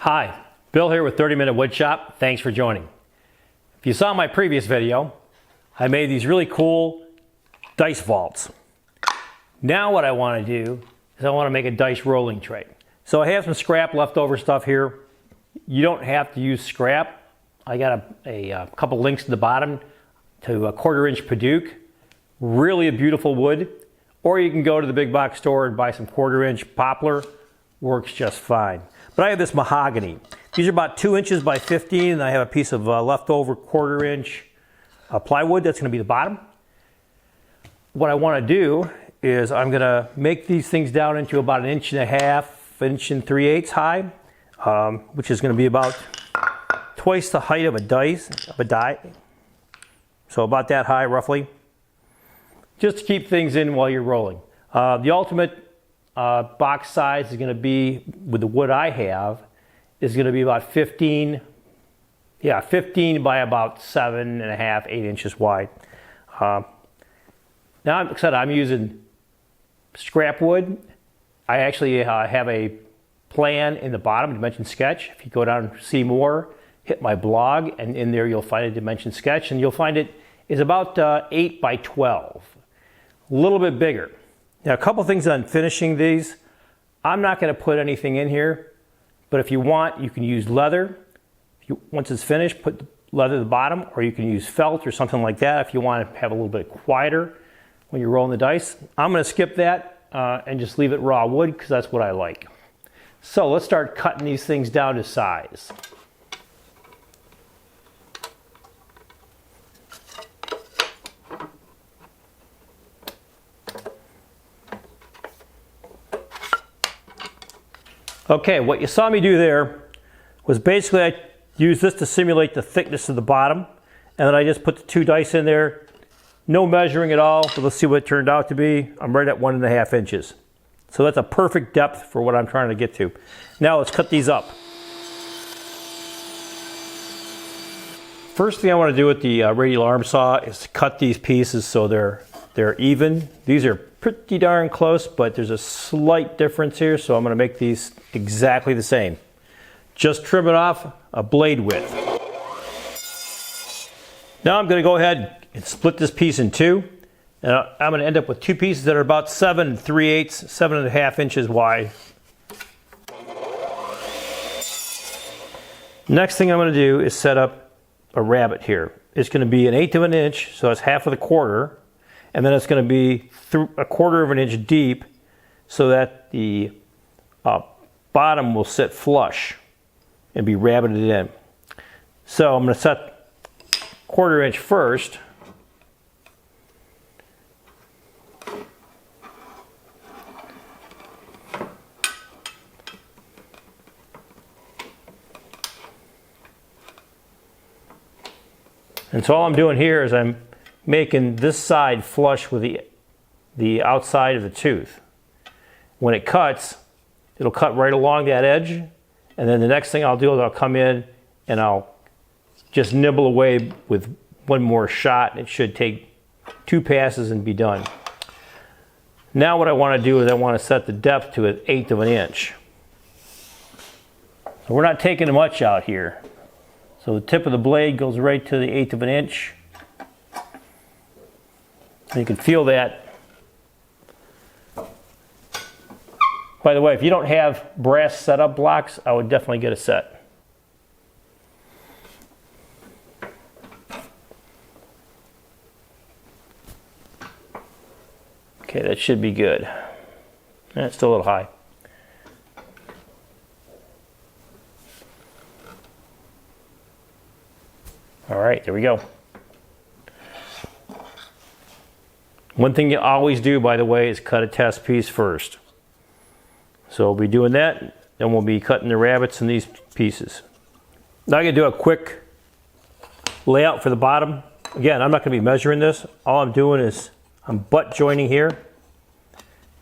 Hi, Bill here with 30 Minute Wood Shop. Thanks for joining. If you saw my previous video, I made these really cool dice vaults. Now what I want to do is I want to make a dice rolling tray. So I have some scrap leftover stuff here. You don't have to use scrap. I got a couple links to the bottom to a 1/4 inch Paduke. Really a beautiful wood. Or you can go to the big box store and buy some 1/4 inch poplar. Works just fine. But I have this mahogany. These are about 2 inches by 15, and I have a piece of leftover 1/4 inch plywood. That's going to be the bottom. What I want to do is I'm going to make these things down into about 1.5 inches, 1 3/8 high, which is going to be about twice the height of a die. So about that high, roughly. Just to keep things in while you're rolling. The ultimate box size is going to be, with the wood I have, is going to be about 15 by about 7.5, 8 inches wide. Now, like I said, I'm using scrap wood. I actually have a plan in the bottom, dimension sketch. If you go down and see more, hit my blog, and in there you'll find a dimension sketch, and you'll find it is about 8 by 12, a little bit bigger. Now, a couple things on finishing these. I'm not going to put anything in here, but if you want, you can use leather. Once it's finished, put the leather at the bottom, or you can use felt or something like that if you want to have a little bit quieter when you're rolling the dice. I'm going to skip that and just leave it raw wood because that's what I like. So let's start cutting these things down to size. Okay, what you saw me do there was basically I used this to simulate the thickness of the bottom, and then I just put the 2 dice in there. No measuring at all, but let's see what it turned out to be. I'm right at 1.5 inches. So that's a perfect depth for what I'm trying to get to. Now let's cut these up. First thing I want to do with the radial arm saw is to cut these pieces so they're even. These are pretty darn close, but there's a slight difference here, so I'm going to make these exactly the same. Just trim it off a blade width. Now I'm going to go ahead and split this piece in 2. And I'm going to end up with 2 pieces that are about 7 3/8, 7.5 inches wide. Next thing I'm going to do is set up a rabbet here. It's going to be 1/8 inch, so that's half of the 1/4. And then it's going to be 1/4 inch deep so that the bottom will sit flush and be rabbeted in. So I'm going to set 1/4 inch first. And so all I'm doing here is I'm making this side flush with the outside of the tooth. When it cuts, it'll cut right along that edge, and then the next thing I'll do is I'll come in and I'll just nibble away with one more shot. It should take 2 passes and be done. Now what I want to do is I want to set the depth to 1/8 inch. So we're not taking much out here. So the tip of the blade goes right to the 1/8 inch. You can feel that. By the way, if you don't have brass setup blocks, I would definitely get a set. Okay, that should be good. It's still a little high. All right, there we go. One thing you always do, by the way, is cut a test piece first. So we'll be doing that, then we'll be cutting the rabbets in these pieces. Now I'm going to do a quick layout for the bottom. Again, I'm not going to be measuring this. All I'm doing is I'm butt joining here,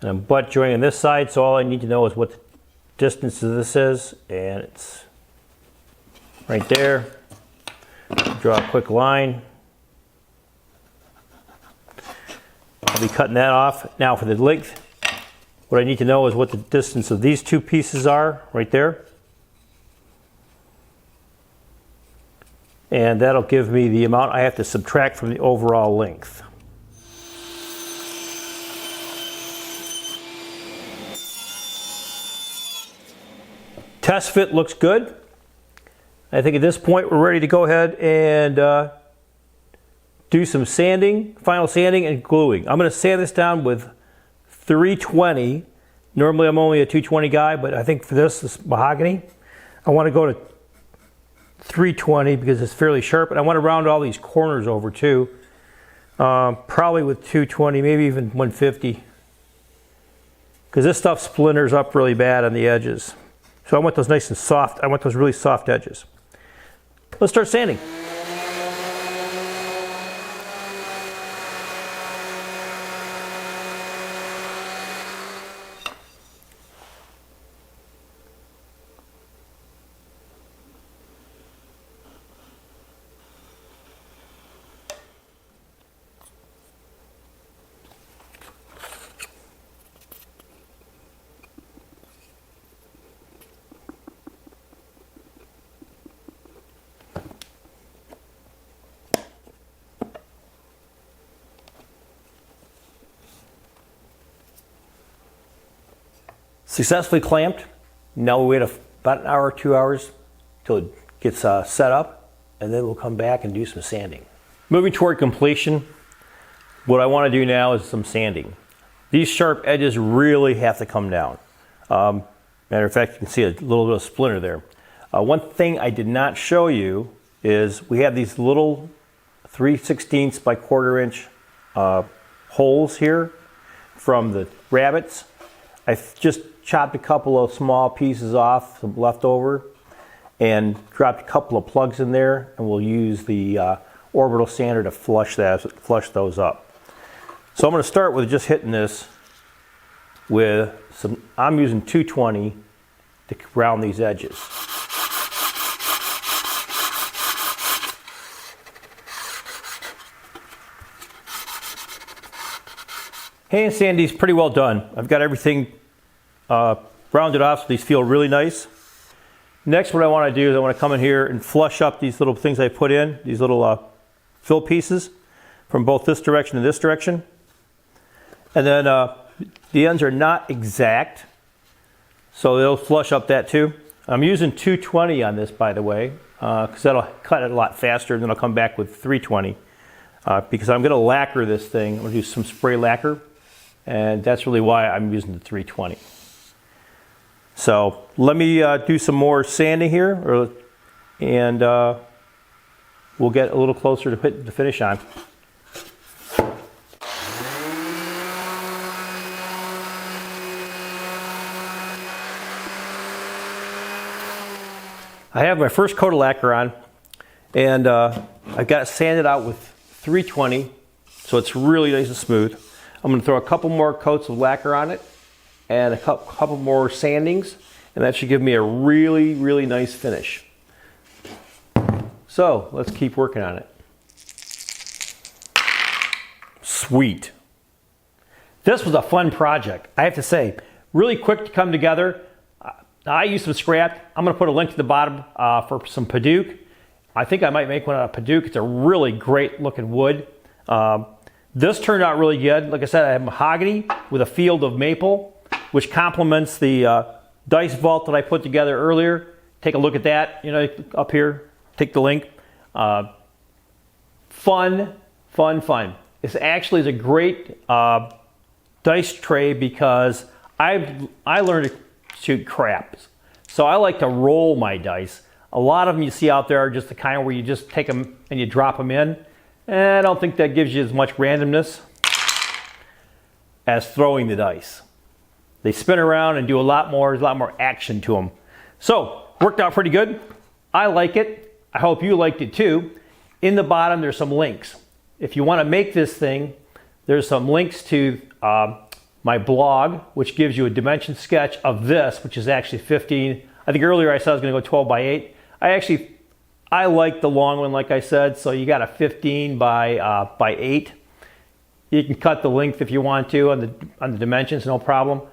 and I'm butt joining this side, so all I need to know is what the distance of this is, and it's right there. Draw a quick line. I'll be cutting that off. Now for the length, what I need to know is what the distance of these 2 pieces are right there. and that'll give me the amount I have to subtract from the overall length. Test fit looks good. I think at this point we're ready to go ahead and do some sanding, final sanding and gluing. I'm going to sand this down with 320. Normally I'm only a 220 guy, but I think for this mahogany, I want to go to 320 because it's fairly sharp, and I want to round all these corners over too. Probably with 220, maybe even 150, because this stuff splinters up really bad on the edges. So I want those nice and soft. I want those really soft edges. Let's start sanding. Successfully clamped. Now we wait about an hour, 2 hours till it gets set up, and then we'll come back and do some sanding. Moving toward completion, what I want to do now is some sanding. These sharp edges really have to come down. Matter of fact, you can see a little bit of splinter there. One thing I did not show you is we have these little 3/16 by 1/4 inch holes here from the rabbets. I just chopped a couple of small pieces off, some leftover, and dropped a couple of plugs in there, and we'll use the orbital sander to flush those up. So I'm going to start with just hitting this with some, I'm using 220 to round these edges. Hand sand these pretty well done. I've got everything rounded off so these feel really nice. Next, what I want to do is I want to come in here and flush up these little things I put in, these little fill pieces from both this direction and this direction. And then the ends are not exact, so they'll flush up that too. I'm using 220 on this, by the way, because that'll cut it a lot faster, and then I'll come back with 320 because I'm going to lacquer this thing. I'm going to do some spray lacquer, and that's really why I'm using the 320. So let me do some more sanding here, and we'll get a little closer to put the finish on. I have my first coat of lacquer on, and I've got it sanded out with 320, so it's really nice and smooth. I'm going to throw a couple more coats of lacquer on it and a couple more sandings, and that should give me a really, really nice finish. So let's keep working on it. Sweet. This was a fun project, I have to say. Really quick to come together. I used some scrap. I'm going to put a link to the bottom for some Padauk. I think I might make one out of Padauk. It's a really great looking wood. This turned out really good. Like I said, I have mahogany with a field of maple, which complements the dice vault that I put together earlier. Take a look at that, you know, up here. Take the link. Fun. This actually is a great dice tray because I learned to shoot craps. So I like to roll my dice. A lot of them you see out there are just the kind where you just take them and you drop them in. And I don't think that gives you as much randomness as throwing the dice. They spin around and do a lot more. There's a lot more action to them. So, worked out pretty good. I like it. I hope you liked it too. In the bottom, there's some links. If you want to make this thing, there's some links to my blog, which gives you a dimension sketch of this, which is actually 15. I think earlier I said I was going to go 12 by 8. I like the long one, like I said, so you got a 15 by 8. You can cut the length if you want to on the dimensions, no problem.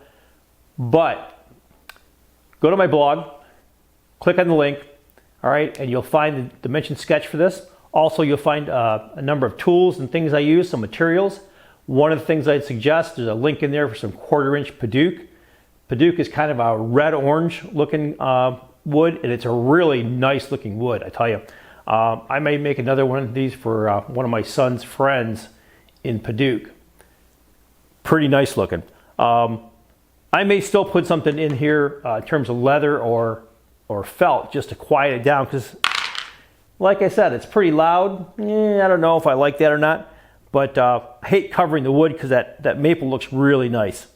But go to my blog, click on the link. All right, and you'll find the dimension sketch for this. Also, you'll find a number of tools and things I use, some materials. One of the things I'd suggest, there's a link in there for some 1/4-inch Padauk. Padauk is kind of a red-orange looking wood, and it's a really nice looking wood, I tell you. I may make another one of these for one of my son's friends in Padauk. Pretty nice looking. I may still put something in here in terms of leather or felt just to quiet it down, because like I said, it's pretty loud. I don't know if I like that or not, but I hate covering the wood because that maple looks really nice.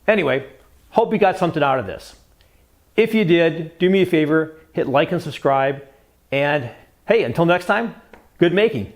Anyway, hope you got something out of this. If you did, do me a favor, hit like and subscribe, and hey, until next time, good making.